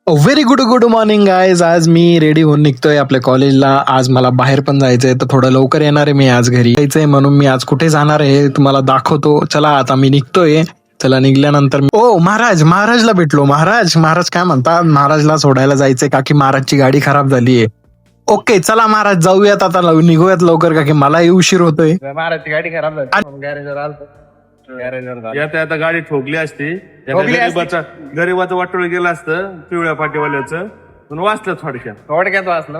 Very good morning guys. आज मी ready होऊन निघतोय आपल्या कॉलेजला. आज मला बाहेर पण जायचंय, तर थोडं लवकर येणार आहे मी आज घरी जायचंय, म्हणून मी आज कुठे जाणार आहे तुम्हाला दाखवतो. चला आता मी निघतोय. चला निघल्यानंतर महाराजला भेटलो. महाराज काय म्हणतात, महाराजला सोडायला जायचंय का की महाराजची गाडी खराब झालीये. ओके चला महाराज जाऊयात आता, निघूयात लवकर का की मलाही उशीर होतोय. महाराजची गाडी खराब झाली, गॅरेजवर आलतो. आता गाडी ठोकली असती, गरीबाचं वाटोळ गेलं असतं पिवळ्या पाटीवाल्याचं, पण वाचलं थोडक्यात वाचलं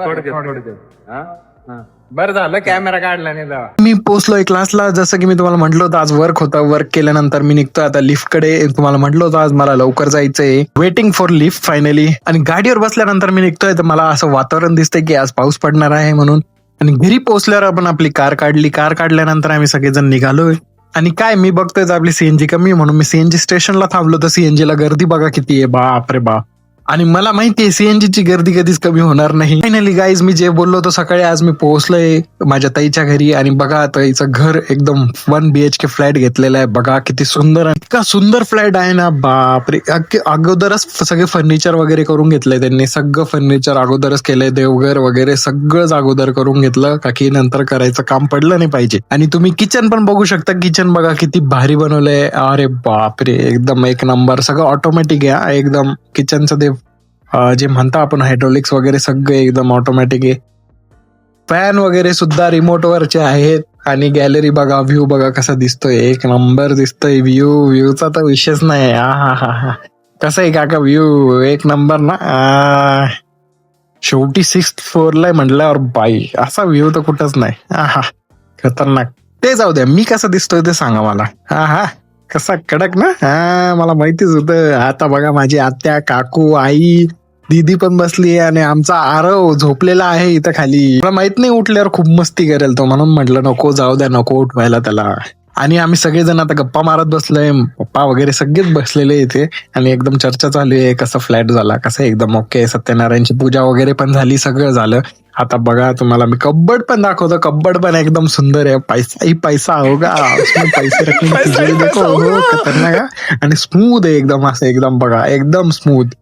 बरं झालं कॅमेरा काढला नाही तेव्हा. मी पोहोचलोय क्लासला. जसं की मी तुम्हाला म्हटलं होतं आज वर्क होतं. वर्क केल्यानंतर मी निघतोय आता लिफ्ट कडे. तुम्हाला म्हटलं होतं आज मला लवकर जायचंय. Waiting for lift finally. आणि गाडीवर बसल्यानंतर मी निघतोय, तर मला असं वातावरण दिसतंय की आज पाऊस पडणार आहे म्हणून. आणि घरी पोहोचल्यावर आपण आपली कार काढली. कार काढल्यानंतर आम्ही सगळेजण निघालोय. आणि काय मी बघतोय आपली सीएनजी कमी आहे, म्हणून मी सीएनजी स्टेशनला थांबलो. तर सीएनजी ला गर्दी बघा किती आहे, बाप रे बाप. आणि मला माहितीये सीएनजी ची गर्दी कधीच कमी होणार नाही. फायनली गाईज मी जे बोललो होतो सकाळी, आज मी पोहोचलोय माझ्या ताईच्या घरी. आणि बघा ताईचं घर एकदम 1 BHK फ्लॅट घेतलेला आहे. बघा किती सुंदर, इतका सुंदर फ्लॅट आहे ना, बापरे. अगोदरच सगळे फर्निचर वगैरे करून घेतलंय त्यांनी. सगळं फर्निचर अगोदरच केलंय, देवघर वगैरे सगळंच अगोदर करून घेतलं का की नंतर करायचं काम पडलं नाही पाहिजे. आणि तुम्ही किचन पण बघू शकता. किचन बघा किती भारी बनवलंय. अरे बापरे, एकदम एक नंबर. सगळं ऑटोमॅटिक आहे एकदम. किचनचं ते जे म्हणता आपण हायड्रोलिक्स वगैरे सगळे एकदम ऑटोमॅटिक आहे. फॅन वगैरे सुद्धा रिमोट वरचे आहेत. आणि गॅलरी बघा, व्ह्यू बघा कसा दिसतोय, एक नंबर दिसतोय. व्ह्यूचा तर विषयच नाही. हा कसा आहे काका व्ह्यू, एक नंबर ना. शेवटी 6th फ्लोअरला म्हटल्यावर बाई असा व्ह्यू तर कुठंच नाही. खतरनाक. ते जाऊ द्या, मी कसा दिसतोय ते सांगा मला. कसा कडक ना. मला माहितीच होतं. आता बघा माझी आत्या, काकू, आई, दीदी पण बसली आणि आमचा आरव झोपलेला आहे इथं खाली. मला माहित नाही उठल्यावर खूप मस्ती करेल तो, म्हणून म्हटलं नको जाऊ द्या, नको उठवायला त्याला. आणि आम्ही सगळेजण आता गप्पा मारत बसलोय. पप्पा वगैरे सगळेच बसलेले इथे आणि एकदम चर्चा चालू आहे कसा फ्लॅट झाला, कसं एकदम ओके. सत्यनारायणची पूजा वगैरे पण झाली, सगळं झालं. आता बघा तुम्हाला मी कब्बड पण दाखवतो. कब्बड पण एकदम सुंदर आहे. पैसा ही पैसा होगा, पैसे रखने देखो खतरनाक. आणि स्मूथ आहे एकदम, असं एकदम बघा एकदम स्मूथ.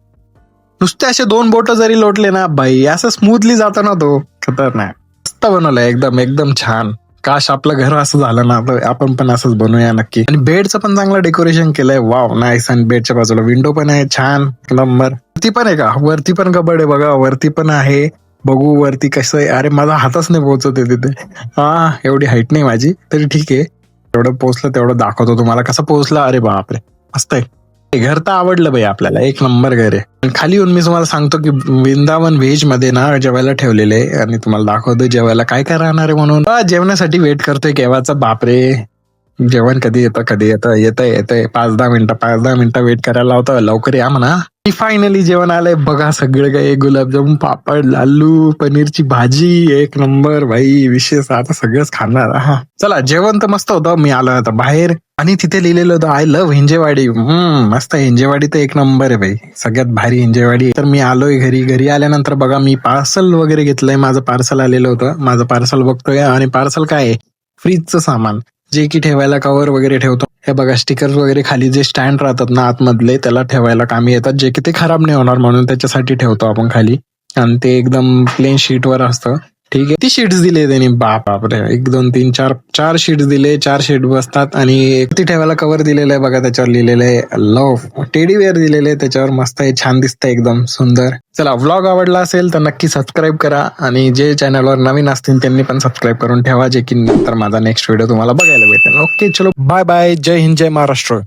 नुसते असे 2 बोट जरी लोटले ना बाई, असं स्मूथली जातो ना तो. खतरनाक मस्त बनवलंय एकदम एकदम छान. काश आपलं घर असं झालं ना, तर आपण पण असंच बनवूया नक्की. आणि बेडचं पण चांगलं डेकोरेशन केलंय. Wow nice. आणि बेडच्या बाजूला विंडो पण आहे छान नंबर. वरती पण आहे का, वरती पण कबड आहे बघा, वरती पण आहे. बघू वरती कसं आहे. अरे माझा हातच नाही पोहोचत आहे तिथे. एवढी हाईट नाही माझी, तरी ठीक आहे. तेवढं पोहोचलं तेवढं दाखवतो तुम्हाला कसं पोहोचलं. अरे बापरे मस्त आहे. घर तर आवडलं बाई आपल्याला, एक नंबर घर आहे. खाली येऊन मी तुम्हाला सांगतो की वृंदावन व्हेज मध्ये ना जेवायला ठेवलेले आहे. आणि तुम्हाला दाखवतो जेवायला काय काय राहणार आहे म्हणून. जेवणासाठी वेट करतोय केव्हाचं. बापरे जेवण कधी येतं येतंय. 5-10 मिनिटं वेट करायला लावतं. लवकर या म्हणा. फायनली जेवण आलंय बघा. सगळं काही गुलाबजामुन, पापड, लालू, पनीरची भाजी, एक नंबर भाई. विशेष आता सगळंच खाणार. चला जेवण तर मस्त होतं. मी आलो आता बाहेर आणि तिथे लिहिलेलं होतं आय लव्ह हिंजेवाडी. मस्त. हिंजेवाडी तर एक नंबर आहे भाई, सगळ्यात भारी हिंजेवाडी. तर मी आलोय घरी आल्यानंतर बघा मी पार्सल वगैरे घेतलंय. माझं पार्सल आलेलं होतं. माझं पार्सल बघतोय आणि पार्सल काय आहे, फ्रीजचं सामान, जे की ठेवायला कव्हर वगैरे ठेवतो. हे बघा स्टिकर्स वगैरे खाली जे स्टँड राहतात ना आतमधले, त्याला ठेवायला कामी येतात, जे की ते खराब नाही होणार म्हणून त्याच्यासाठी ठेवतो आपण खाली. आणि ते एकदम प्लेन शीटवर असतं. ठीक आहे. ती शीट्स दिले त्यांनी. बापरे 1 2 3 4 शीट्स दिले. 4 शीट बसतात. आणि ती ठेवायला कव्हर दिलेलं आहे बघा, त्याच्यावर लिहिलेलं आहे लव्ह. टेडी वेअर दिलेले आहे त्याच्यावर. मस्त आहे, छान दिसतंय एकदम सुंदर. चला व्लॉग आवडला असेल तर नक्की सबस्क्राईब करा. आणि जे चॅनलवर नवीन असतील त्यांनी पण सबस्क्राईब करून ठेवा, जे की नंतर माझा नेक्स्ट व्हिडिओ तुम्हाला बघायला भेटेल. ओके चलो बाय बाय. जय हिंद, जय महाराष्ट्र.